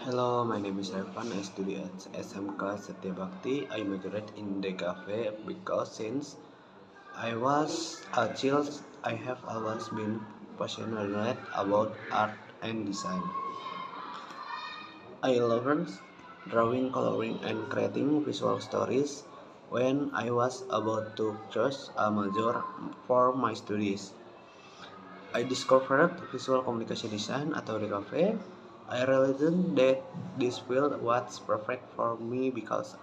Hello, my name is Evan. I study at SMK Satya Bhakti. I majored in DKV because since I was a child, I have always been passionate about art and design. I learned drawing, coloring, and creating visual stories when I was about to choose a major for my studies. I discovered visual communication design atau DKV. I realized that this field was perfect for me because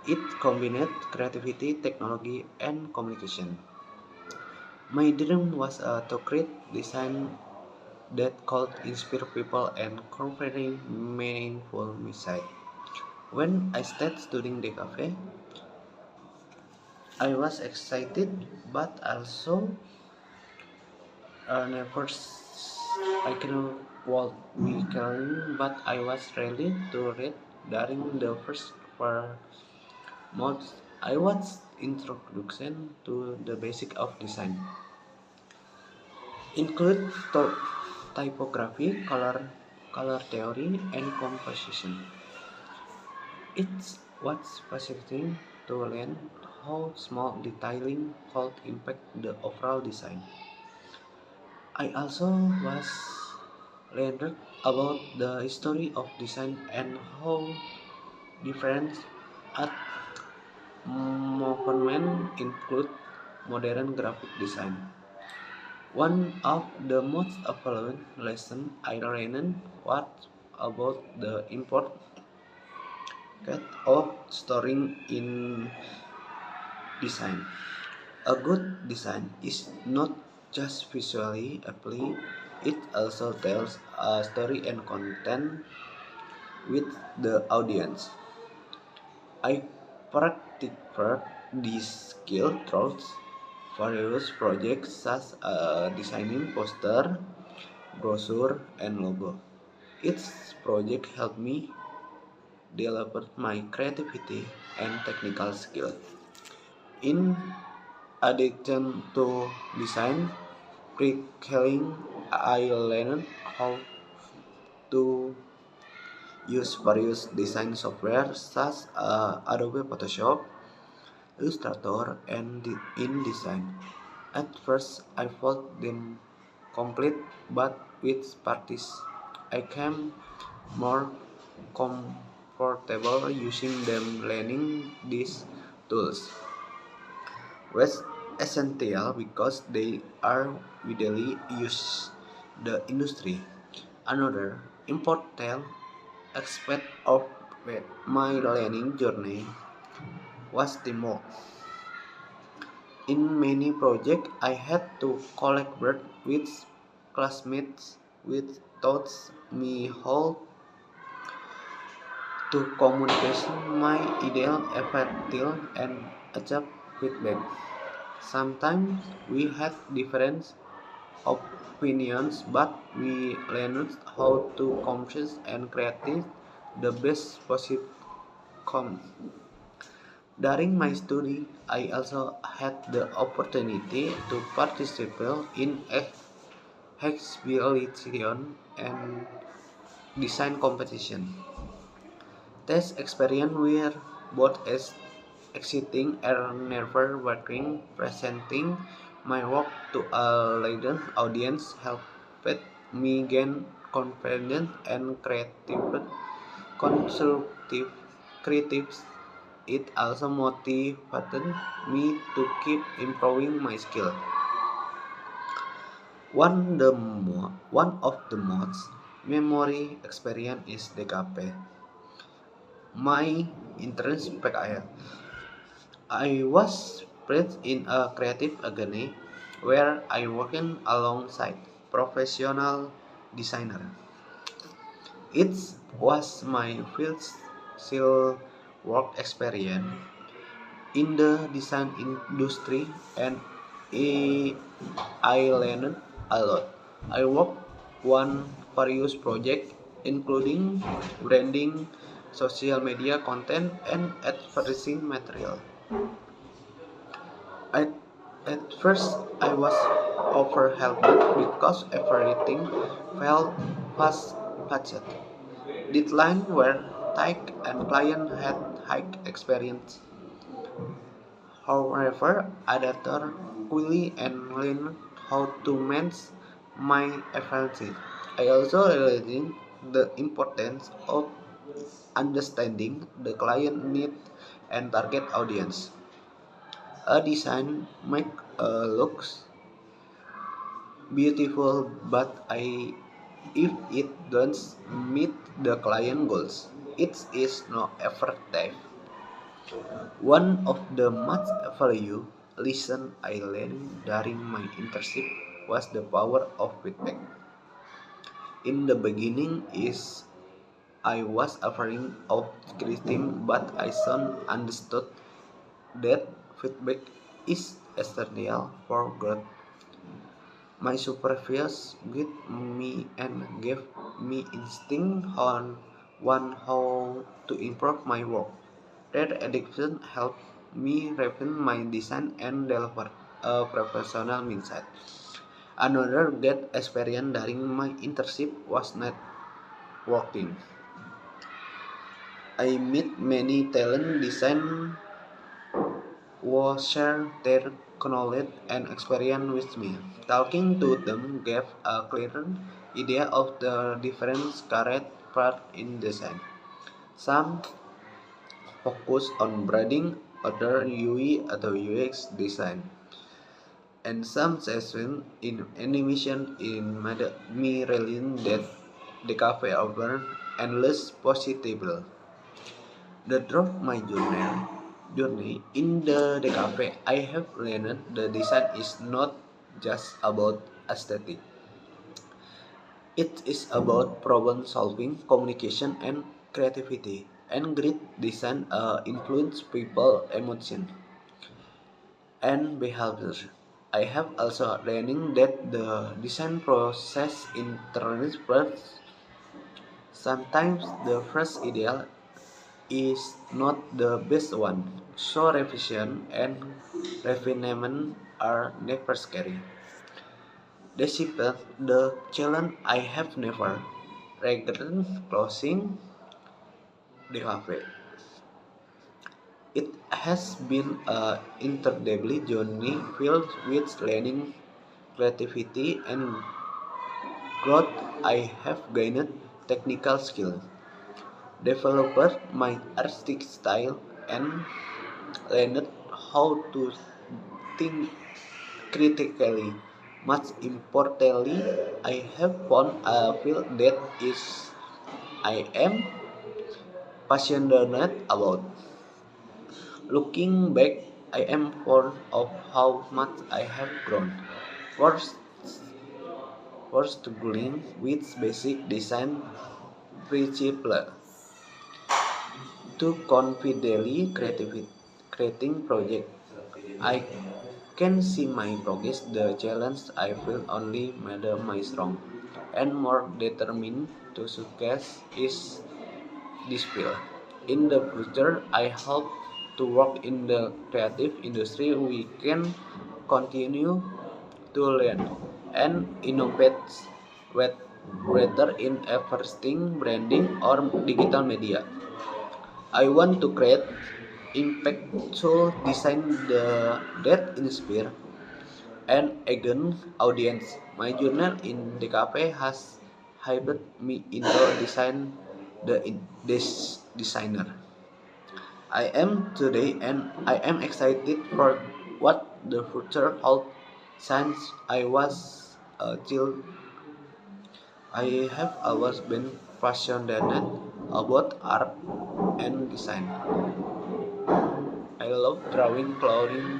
it combined creativity, technology, and communication. My dream was to create design that could inspire people and convey meaningful message. When I started studying DKV, I was excited but also I cannot walk me carrying, but I was ready to read during the first 4 months. I was introduction to the basic of design, include typography, color theory, and composition. It was fascinating to learn how small detailing could impact the overall design. I also was learned about the history of design and how different art movements include modern graphic design. One of the most important lessons I learned was about the importance of storytelling in design. A good design is not just visually appealing, it also tells a story and content with the audience. I practiced this skill through various projects such as designing poster, brochure, and logo. Each project helped me develop my creativity and technical skill. In addition to design, pre-killing, I learned how to use various design software such as Adobe Photoshop, Illustrator, and InDesign. At first, I felt them complete, but with practice, I came more comfortable using them. Learning these tools was essential because they are widely used in the industry. Another important aspect of my learning journey was teamwork. In many projects, I had to collaborate with classmates, which taught me how to communicate my ideas effectively and accept feedback. Sometimes we had different opinions, but we learned how to converse and create the best possible com. During my study, I also had the opportunity to participate in exhibition and design competition. This experience were both as exciting and nerve-wracking. Presenting my work to a large audience helped me gain confidence and constructive creatives. It also motivated me to keep improving my skill. One of the most memory experience is DKP. My interest PKL. I was placed in a creative agency where I worked alongside professional designer. It was my first field work experience in the design industry, and I learned a lot. I worked on various projects including branding, social media content, and advertising material. At, at first, I was overwhelmed because everything felt fast-paced. Deadlines were tight and clients had high experience. However, I adapted quickly and learned how to manage my efficiency. I also realized the importance of understanding the client need and target audience. A design make looks beautiful, but if it doesn't meet the client goals, it is no effective. One of the most valuable lessons I learned during my internship was the power of feedback. In the beginning, is I was afraid of criticism, but I soon understood that feedback is essential for growth. My supervisors guided me and gave me instinct on how to improve my work. Their education helped me refine my design and develop a professional mindset. Another great experience during my internship was networking. I met many talented design who shared their knowledge and experience with me. Talking to them gave a clearer idea of the different career paths in design. Some focus on branding, other UI atau UX design, and some sessions in animation in made me realize that the cafe offer endless possible. The drop my journey in the cafe, I have learned the design is not just about aesthetic. It is about problem solving, communication, and creativity. And great design influence people, emotion, and behavior. I have also learning that the design process in first. Sometimes the first ideal is not the best one, so revision and refinement are never scary. Despite the challenge, I have never regretted closing the cafe. It has been an incredible journey filled with learning, creativity, and growth. I have gained technical skill, developed my artistic style, and learned how to think critically. Much importantly, I have found a field that is I am passionate about. Looking back, I am proud of how much I have grown. First, first struggling with basic design principles to confidently creating project. I can see my progress. The challenge I feel only made my strong and more determined to success is this field. In the future, I hope to work in the creative industry. We can continue to learn and innovate with whether in advertising, branding, or digital media. I want to create impactful design that inspire and again audience. My journal in the cafe has hyped me into design this designer I am today, and I am excited for what the future holds. Since I was a child, I have always been passionate about art and design. I love drawing, coloring,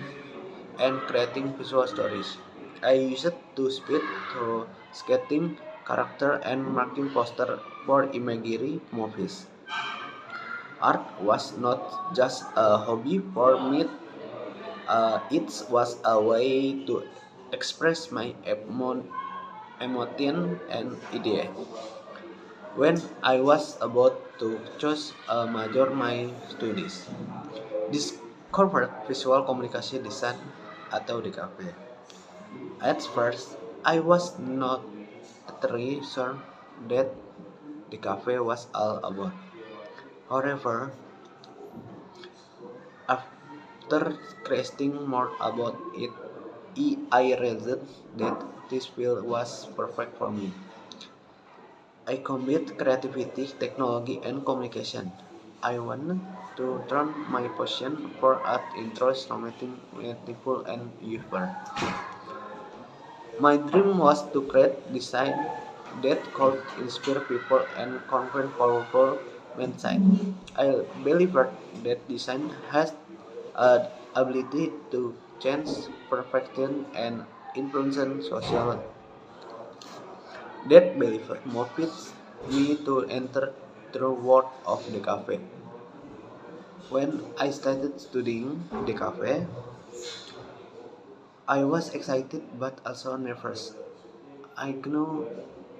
and creating visual stories. I used to speed through sketching character and marking poster for imagery movies. Art was not just a hobby for me, it was a way to express my emotion and idea. When I was about to choose a major my studies, discovered visual communication design atau DKV. At first, I was not entirely sure that the cafe was all about. However, after casting more about it, I realized that this field was perfect for me. I combined creativity, technology, and communication. I wanted to turn my passion for art into something meaningful and useful. My dream was to create design that could inspire people and convey powerful message. I believe that design has an ability to change perception and influence social. That belief motivates me to enter the world of the cafe. When I started studying the cafe, I was excited but also nervous. I knew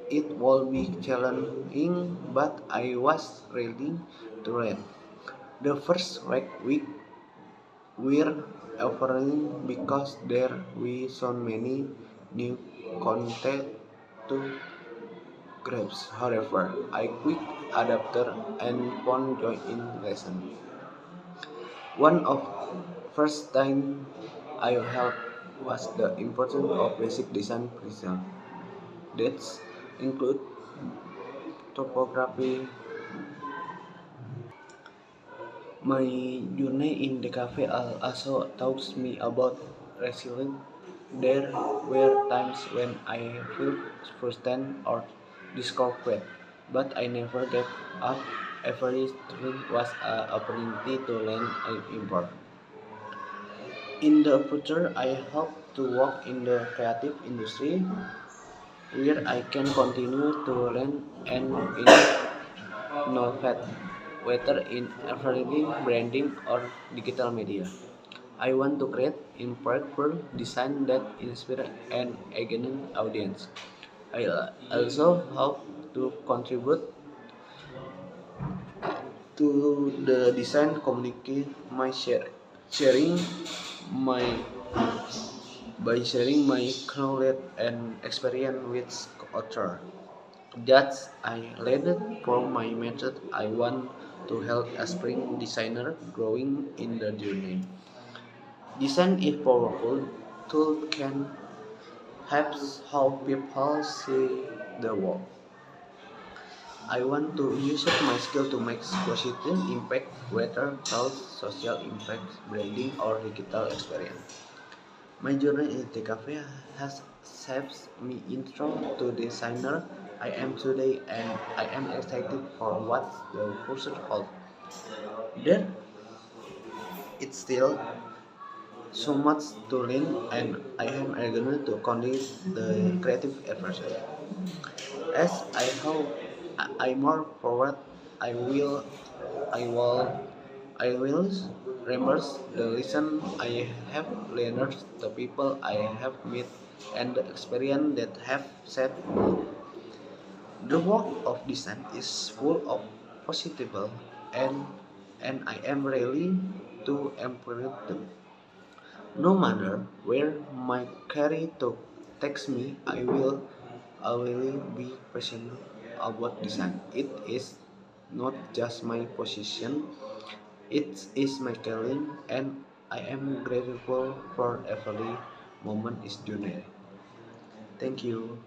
it would be challenging, but I was ready to learn. The first week were overwhelming because there were so many new content to grasp. However, I quickly adapted and found joy in lesson. One of first time I held was the importance of basic design principles. That include topography. My journey in the cafe also taught me about resilience. There were times when I felt frustrated or discouraged, but I never gave up. Every struggle was an opportunity to learn and improve. In the future, I hope to work in the creative industry where I can continue to learn and innovate, whether in advertising, branding, or digital media. I want to create impactful design that inspire and engage audience. I also hope to contribute to the design community sharing my sharing my knowledge and experience with author. That I learned from my method. I want to help aspiring designer growing in the journey. Design is powerful tool can help how people see the world. I want to use my skill to make positive impact, whether through social impact, branding, or digital experience. My journey in the cafe has shaped me intro to designer I am today, and I am excited for what the future holds. There it's still so much to learn, and I am eager to continue the creative efforts. As I hope I more forward, I will, I will, I will remember the lesson I have learned, the people I have met, and the experience that have shaped me. The work of design is full of positive and and I am ready to embrace them. No matter where my career takes me, I will be passionate about design. It is not just my position, it is my calling, and I am grateful for every moment is journey. Thank you.